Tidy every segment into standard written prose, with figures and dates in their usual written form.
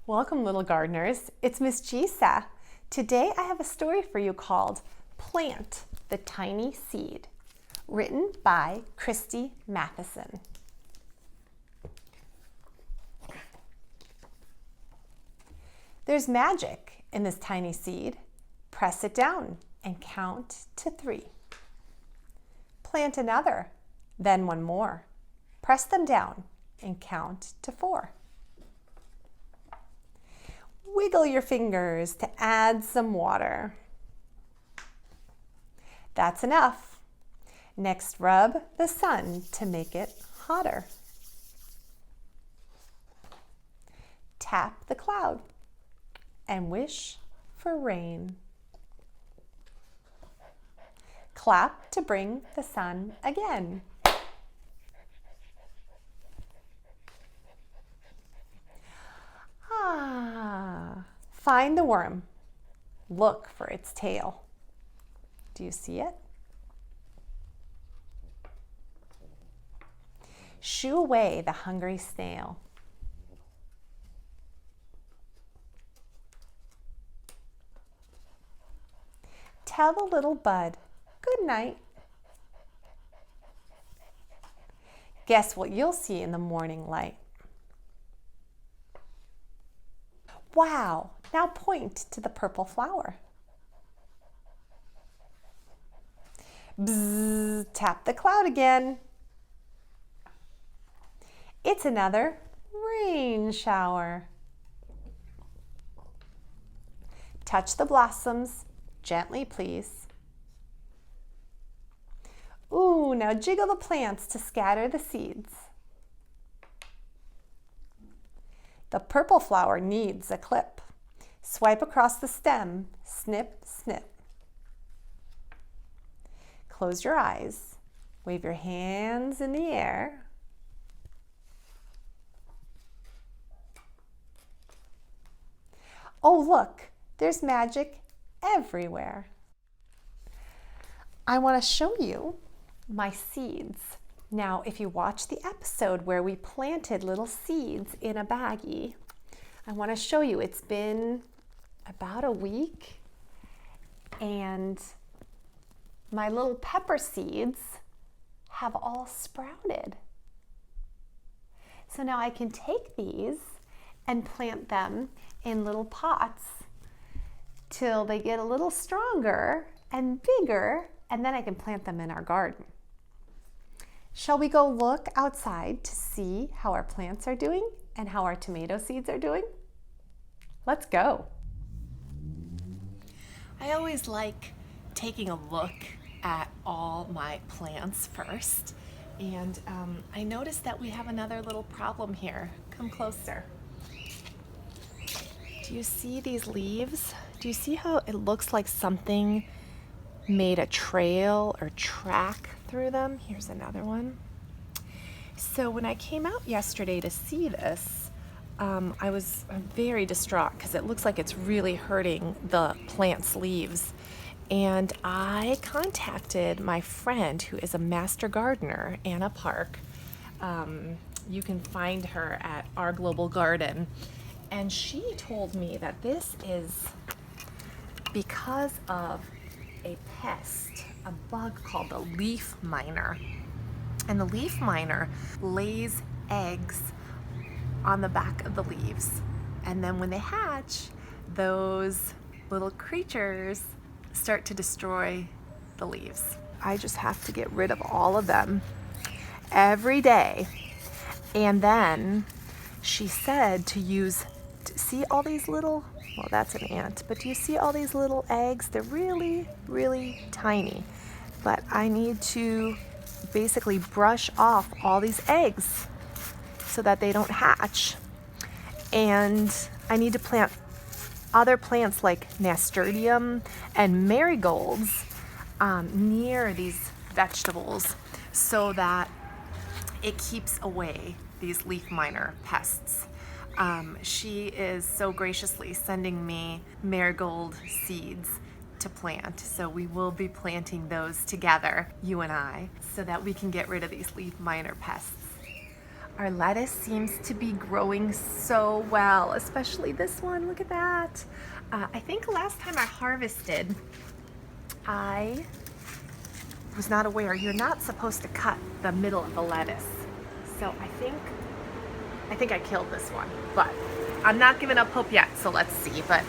Welcome, little gardeners. It's Miss Gisa. Today I have a story for you called Plant the Tiny Seed, written by Christie Matheson. There's magic in this tiny seed. Press it down and count to 3. Plant another, then one more. Press them down and count to 4. Wiggle your fingers to add some water. That's enough. Next, rub the sun to make it hotter. Tap the cloud and wish for rain. Clap to bring the sun again. Find the worm. Look for its tail. Do you see it? Shoo away the hungry snail. Tell the little bud good night. Guess what you'll see in the morning light. Wow, now point to the purple flower. Bzzz, tap the cloud again. It's another rain shower. Touch the blossoms gently, please. Ooh, now jiggle the plants to scatter the seeds. The purple flower needs a clip. Swipe across the stem, snip, snip. Close your eyes. Wave your hands in the air. Oh, look, there's magic everywhere. I want to show you my seeds. Now, if you watch the episode where we planted little seeds in a baggie, I want to show you it's been about a week and my little pepper seeds have all sprouted. So now I can take these and plant them in little pots till they get a little stronger and bigger, and then I can plant them in our garden. Shall we go look outside to see how our plants are doing and how our tomato seeds are doing? Let's go. I always like taking a look at all my plants first, and I noticed that we have another little problem here. Come closer. Do you see these leaves? Do you see how it looks like something made a trail or track through them? Here's another one. So when I came out yesterday to see this, I was very distraught because it looks like it's really hurting the plant's leaves. And I contacted my friend who is a master gardener, Anna Park. You can find her at Our Global Garden. And she told me that this is because of a pest, a bug called the leaf miner. And the leaf miner lays eggs on the back of the leaves. And then when they hatch, those little creatures start to destroy the leaves. I just have to get rid of all of them every day. And then she said to use, see all these little, well, that's an ant, but do you see all these little eggs? They're really, really tiny. But I need to basically brush off all these eggs so that they don't hatch. And I need to plant other plants like nasturtium and marigolds near these vegetables so that it keeps away these leaf miner pests. She is so graciously sending me marigold seeds to plant. So we will be planting those together, you and I, so that we can get rid of these leaf miner pests. Our lettuce seems to be growing so well, especially this one. Look at that. I think last time I harvested, I was not aware you're not supposed to cut the middle of the lettuce. So I think I killed this one, but I'm not giving up hope yet, so let's see. But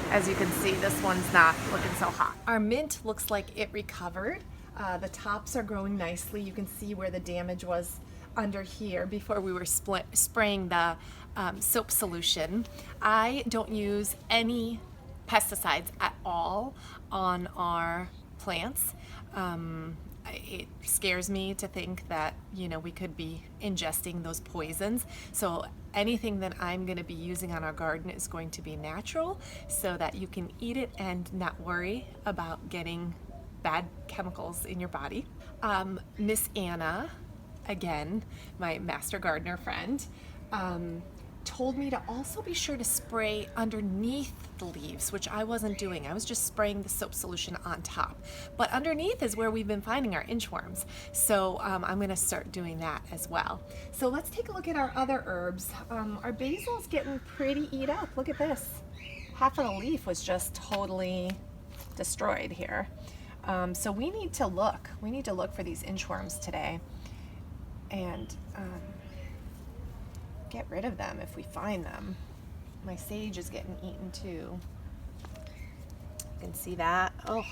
as you can see, this one's not looking so hot. Our mint looks like it recovered. The tops are growing nicely. You can see where the damage was under here before we were spraying the soap solution. I don't use any pesticides at all on our plants. It scares me to think that, you know, we could be ingesting those poisons. So anything that I'm going to be using on our garden is going to be natural so that you can eat it and not worry about getting bad chemicals in your body. Miss Anna, again, my master gardener friend, told me to also be sure to spray underneath the leaves, which I wasn't doing. I was just spraying the soap solution on top. But underneath is where we've been finding our inchworms. So I'm gonna start doing that as well. So let's take a look at our other herbs. Our basil's getting pretty eat up. Look at this. Half of the leaf was just totally destroyed here. So we need to look. We need to look for these inchworms today and get rid of them if we find them. My sage is getting eaten too. You can see that. Oh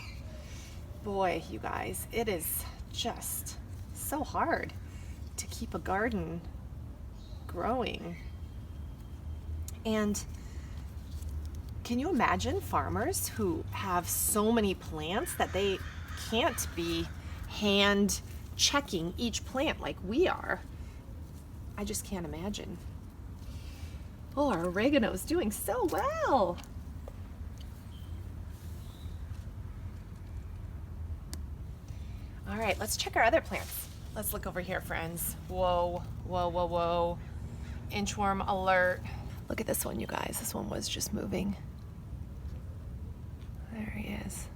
boy, you guys, it is just so hard to keep a garden growing. And can you imagine farmers who have so many plants that they can't be hand checking each plant like we are? I just can't imagine. Oh, our oregano is doing so well. All right, let's check our other plants. Let's look over here, friends. Whoa, whoa, whoa, whoa. Inchworm alert. Look at this one, you guys. This one was just moving. There he is.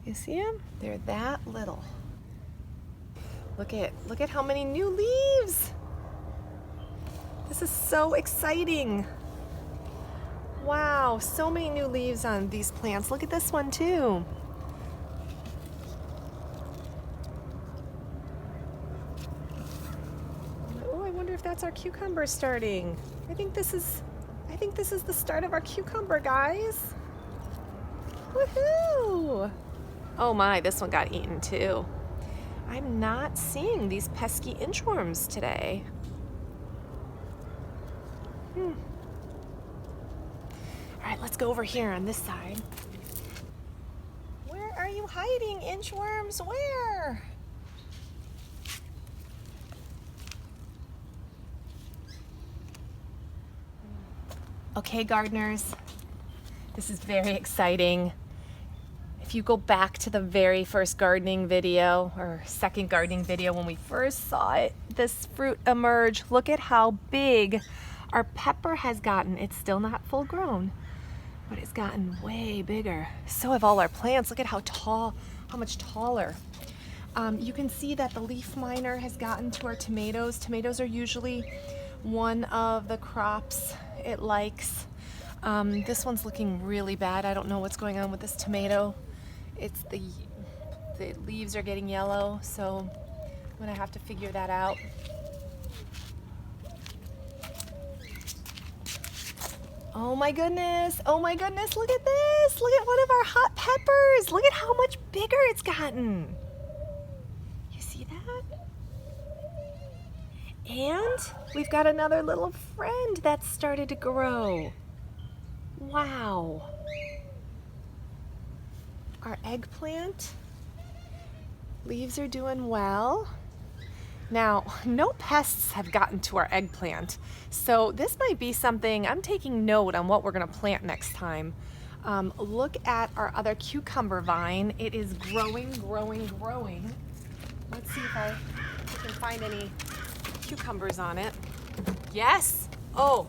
You see him? They're that little. Look at how many new leaves. This is so exciting. Wow, so many new leaves on these plants. Look at this one too. Oh, I wonder if that's our cucumber starting. I think this is the start of our cucumber, guys. Woohoo! Oh my, this one got eaten too. I'm not seeing these pesky inchworms today. All right, let's go over here on this side. Where are you hiding, inchworms? Where? Okay, gardeners, this is very exciting. If you go back to the very first gardening video or second gardening video when we first saw this fruit emerge, look at how big our pepper has gotten. It's still not full grown, but it's gotten way bigger. So have all our plants. Look at how tall, how much taller. You can see that the leaf miner has gotten to our tomatoes. Tomatoes are usually one of the crops it likes. This one's looking really bad. I don't know what's going on with this tomato. It's the leaves are getting yellow, so I'm gonna have to figure that out. Oh my goodness, look at this. Look at one of our hot peppers. Look at how much bigger it's gotten. You see that? And we've got another little friend that's started to grow. Wow. Our eggplant leaves are doing well. Now, no pests have gotten to our eggplant, so this might be something, I'm taking note on what we're gonna plant next time. Look at our other cucumber vine. It is growing. Let's see if I can find any cucumbers on it. Yes, oh,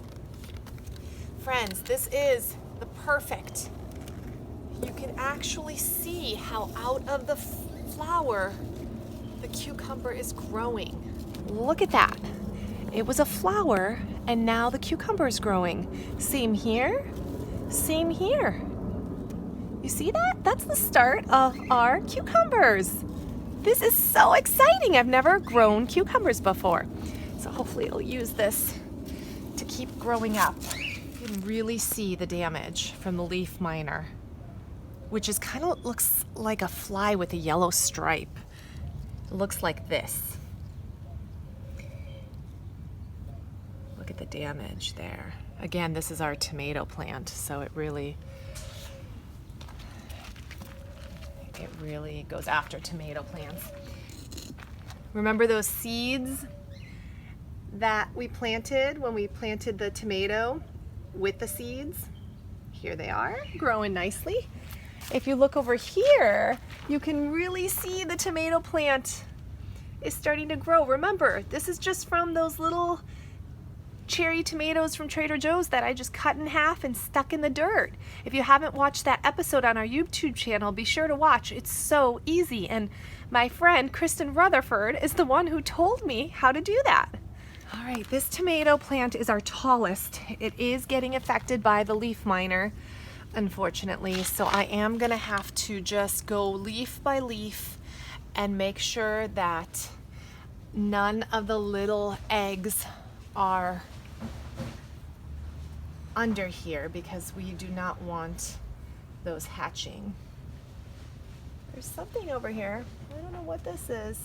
friends, this is the perfect. You can actually see how out of the flower, the cucumber is growing. Look at that. It was a flower, and now the cucumber is growing. Same here, same here. You see that? That's the start of our cucumbers. This is so exciting. I've never grown cucumbers before. So hopefully it'll use this to keep growing up. You can really see the damage from the leaf miner, which is kind of looks like a fly with a yellow stripe. It looks like this. Look at the damage there. Again, this is our tomato plant, so it really goes after tomato plants. Remember those seeds that we planted when we planted the tomato with the seeds? Here they are, growing nicely. If you look over here, you can really see the tomato plant is starting to grow. Remember, this is just from those little cherry tomatoes from Trader Joe's that I just cut in half and stuck in the dirt. If you haven't watched that episode on our YouTube channel, be sure to watch. It's so easy. And my friend, Kristen Rutherford, is the one who told me how to do that. All right, this tomato plant is our tallest. It is getting affected by the leaf miner, unfortunately. So I am gonna have to just go leaf by leaf and make sure that none of the little eggs are under here, because we do not want those hatching. There's something over here. I don't know what this is.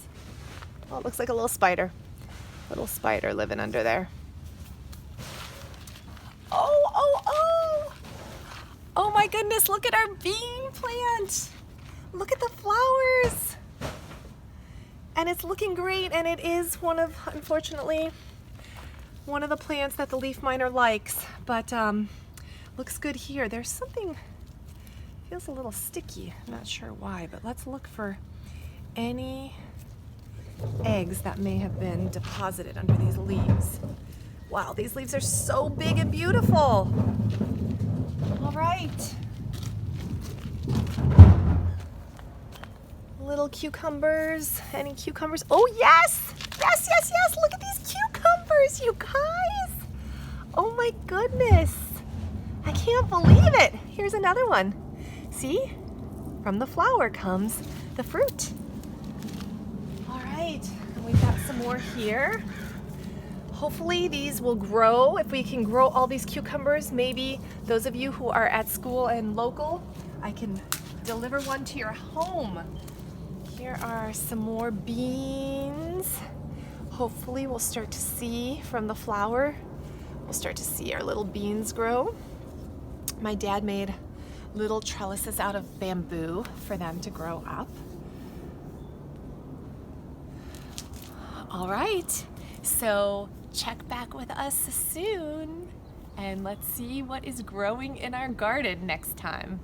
Oh, it looks like a little spider. Little spider living under there. Oh! Oh my goodness, look at our bean plant. Look at the flowers. And it's looking great, and it is unfortunately, one of the plants that the leaf miner likes, but looks good here. There's something, feels a little sticky. I'm not sure why, but let's look for any eggs that may have been deposited under these leaves. Wow, these leaves are so big and beautiful. All right. Little cucumbers. Any cucumbers? Oh, yes! Yes! Look at these cucumbers, you guys! Oh my goodness! I can't believe it! Here's another one. See? From the flower comes the fruit. All right, and we've got some more here. Hopefully these will grow. If we can grow all these cucumbers, maybe those of you who are at school and local, I can deliver one to your home. Here are some more beans. Hopefully we'll start to see from the flower, we'll start to see our little beans grow. My dad made little trellises out of bamboo for them to grow up. All right, so check back with us soon, and let's see what is growing in our garden next time.